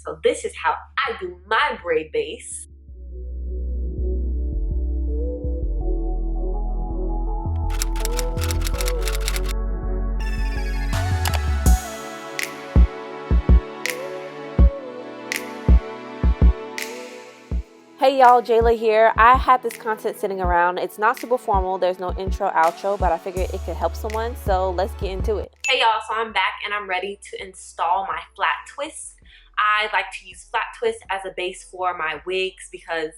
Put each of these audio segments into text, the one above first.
So this is how I do my braid base. Hey y'all, Jaila here. I had this content sitting around. It's not super formal. There's no intro, outro, but I figured it could help someone, so let's get into it. Hey y'all, so I'm back and I'm ready to install my flat twists. I like to use flat twists as a base for my wigs because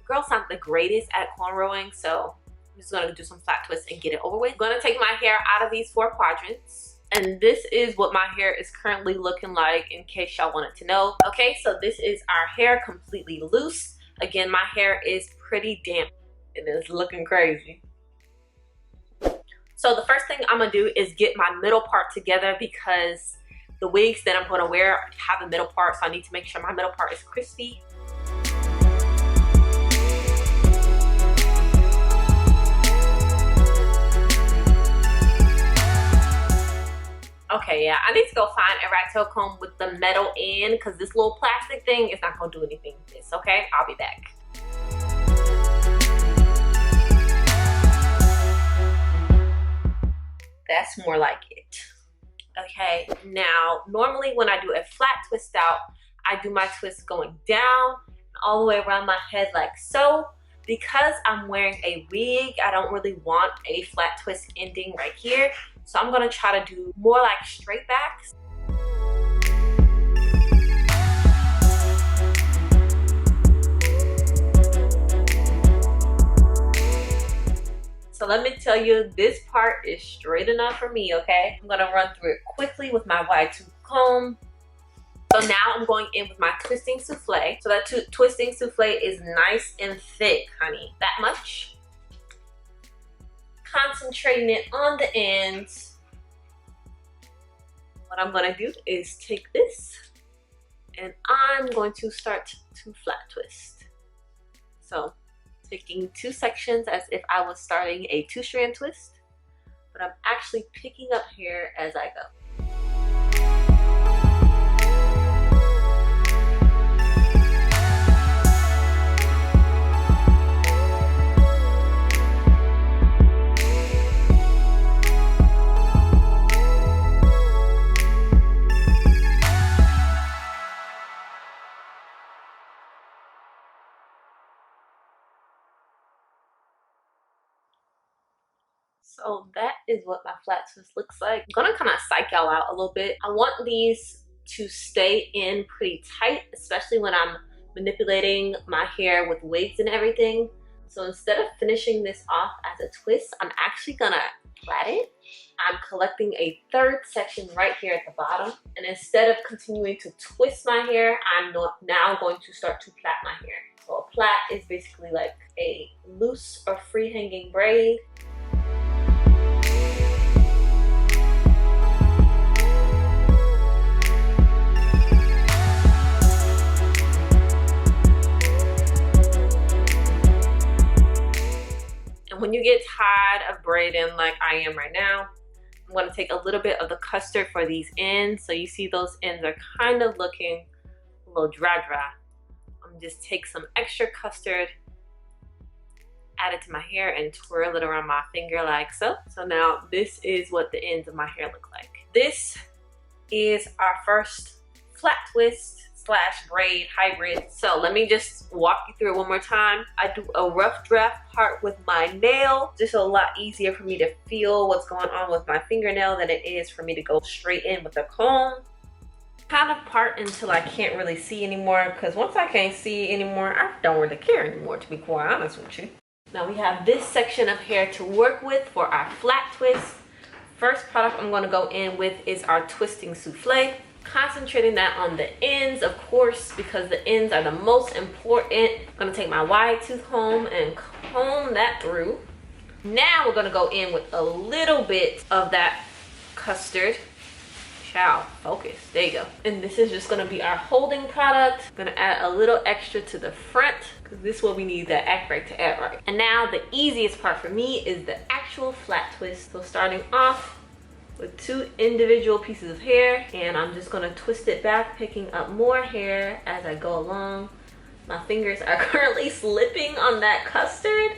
girls not the greatest at cornrowing, so I'm just gonna do some flat twists and get it over with. I'm gonna take my hair out of these 4 quadrants. And this is what my hair is currently looking like in case y'all wanted to know. Okay, so this is our hair completely loose. Again, my hair is pretty damp and it's looking crazy. So the first thing I'm gonna do is get my middle part together because the wigs that I'm gonna wear have a middle part, so I need to make sure my middle part is crispy. Okay, yeah, I need to go find a rat tail comb with the metal end because this little plastic thing is not gonna do anything with this, okay? I'll be back. That's more like it. Okay, now, normally when I do a flat twist out, I do my twist going down all the way around my head like so. Because I'm wearing a wig, I don't really want a flat twist ending right here. So I'm gonna try to do more like straight backs. So let me tell you, this part is straight enough for me, okay? I'm gonna run through it quickly with my wide tooth comb. So now I'm going in with my twisting souffle. So that twisting souffle is nice and thick, honey. That much. Concentrating it on the ends. What I'm gonna do is take this and I'm going to start to flat twist. So taking 2 sections as if I was starting a 2-strand twist, but I'm actually picking up hair as I go. So that is what my flat twist looks like. I'm gonna kind of psych y'all out a little bit. I want these to stay in pretty tight, especially when I'm manipulating my hair with wigs and everything. So instead of finishing this off as a twist, I'm actually gonna plait it. I'm collecting a 3rd section right here at the bottom. And instead of continuing to twist my hair, I'm now going to start to plait my hair. So a plait is basically like a loose or free hanging braid. When you get tired of braiding like I am right now, I'm going to take a little bit of the custard for these ends. So you see those ends are kind of looking a little dry. I'm just take some extra custard, add it to my hair and twirl it around my finger like so. So now this is what the ends of my hair look like. This is our first flat twist / braid hybrid. So let me just walk you through it one more time. I do a rough draft part with my nail. Just a lot easier for me to feel what's going on with my fingernail than it is for me to go straight in with a comb. Kind of part until I can't really see anymore, because once I can't see anymore, I don't really care anymore, to be quite honest with you. Now we have this section of hair to work with for our flat twist. First product I'm going to go in with is our twisting souffle. Concentrating that on the ends, of course, because the ends are the most important. I'm going to take my wide tooth comb and comb that through. Now we're going to go in with a little bit of that custard. Child, focus. There you go. And this is just going to be our holding product. I'm going to add a little extra to the front because this is what we need that act right to act right. And now the easiest part for me is the actual flat twist. So starting off, with 2 individual pieces of hair, and I'm just gonna twist it back, picking up more hair as I go along. My fingers are currently slipping on that custard.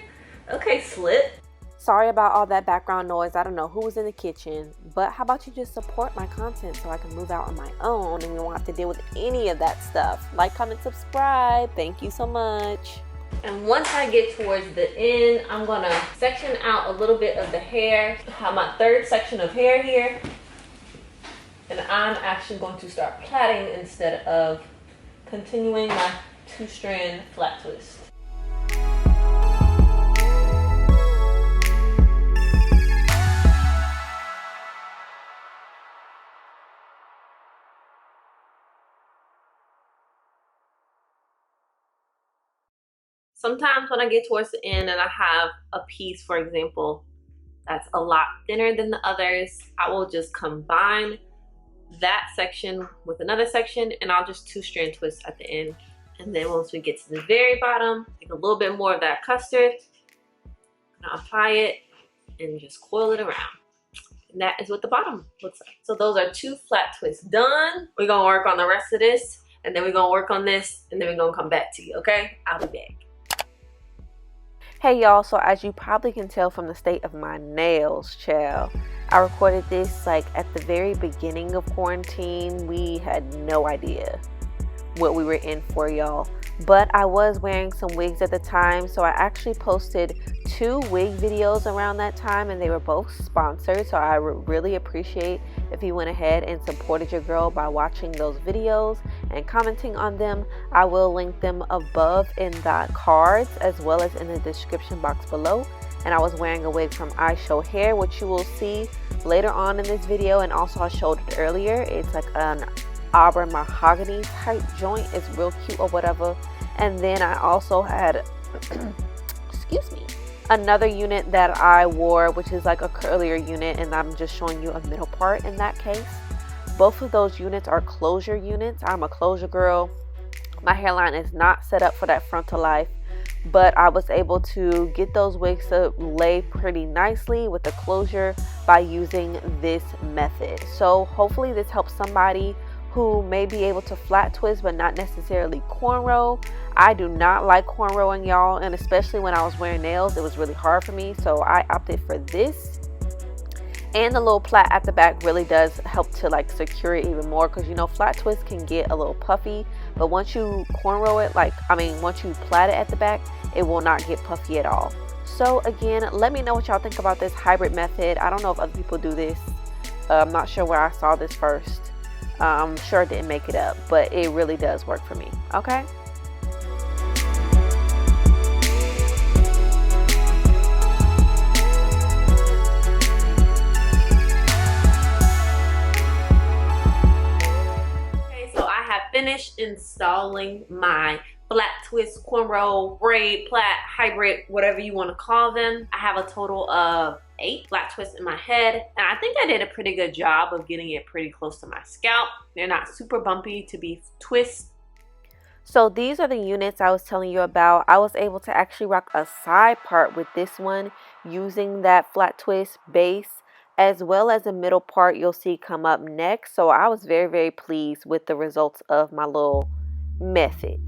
Okay, slip. Sorry about all that background noise. I don't know who was in the kitchen, but how about you just support my content so I can move out on my own and we won't have to deal with any of that stuff. Like, comment, subscribe. Thank you so much. And once I get towards the end, I'm gonna section out a little bit of the hair. I have my 3rd section of hair here. And I'm actually going to start plaiting instead of continuing my 2-strand flat twist. Sometimes when I get towards the end and I have a piece, for example, that's a lot thinner than the others, I will just combine that section with another section and I'll just 2-strand twist at the end. And then once we get to the very bottom, take a little bit more of that custard, and I'll apply it and just coil it around. And that is what the bottom looks like. So those are 2 flat twists done. We're gonna work on the rest of this, and then we're gonna work on this, and then we're gonna come back to you, okay? I'll be back. Hey y'all, so as you probably can tell from the state of my nails, child, I recorded this like at the very beginning of quarantine. We had no idea what we were in for, y'all. But I was wearing some wigs at the time, so I actually posted 2 wig videos around that time, and they were both sponsored, so I would really appreciate if you went ahead and supported your girl by watching those videos and commenting on them. I will link them above in the cards as well as in the description box below. And I was wearing a wig from I Show Hair, which you will see later on in this video, and also I showed it earlier. It's like an auburn mahogany type joint. It's real cute or whatever. And then I also had excuse me, another unit that I wore, which is like a curlier unit, and I'm just showing you a middle part in that case. Both of those units are closure units. I'm a closure girl. My hairline is not set up for that frontal life, but I was able to get those wigs to lay pretty nicely with the closure by using this method. So hopefully this helps somebody who may be able to flat twist but not necessarily cornrow. I do not like cornrowing, y'all, and especially when I was wearing nails, it was really hard for me, so I opted for this. And the little plait at the back really does help to like secure it even more, because you know flat twist can get a little puffy, but once you cornrow it, once you plait it at the back, it will not get puffy at all. So again, let me know what y'all think about this hybrid method. I don't know if other people do this. I'm not sure where I saw this first. I'm sure I didn't make it up, but it really does work for me. Okay. Finished installing my flat twist, cornrow, braid, plait, hybrid, whatever you want to call them. I have a total of 8 flat twists in my head, and I think I did a pretty good job of getting it pretty close to my scalp. They're not super bumpy to be twists. So these are the units I was telling you about. I was able to actually rock a side part with this one using that flat twist base, as well as the middle part you'll see come up next. So I was very, very pleased with the results of my little method.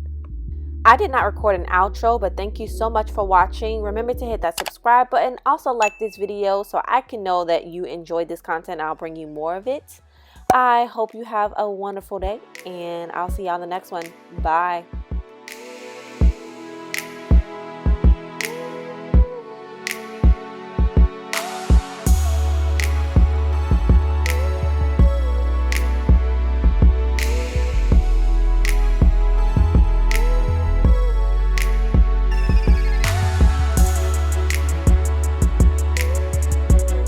I did not record an outro, but thank you so much for watching. Remember to hit that subscribe button. Also like this video so I can know that you enjoyed this content. I'll bring you more of it. I hope you have a wonderful day, and I'll see y'all in the next one. Bye.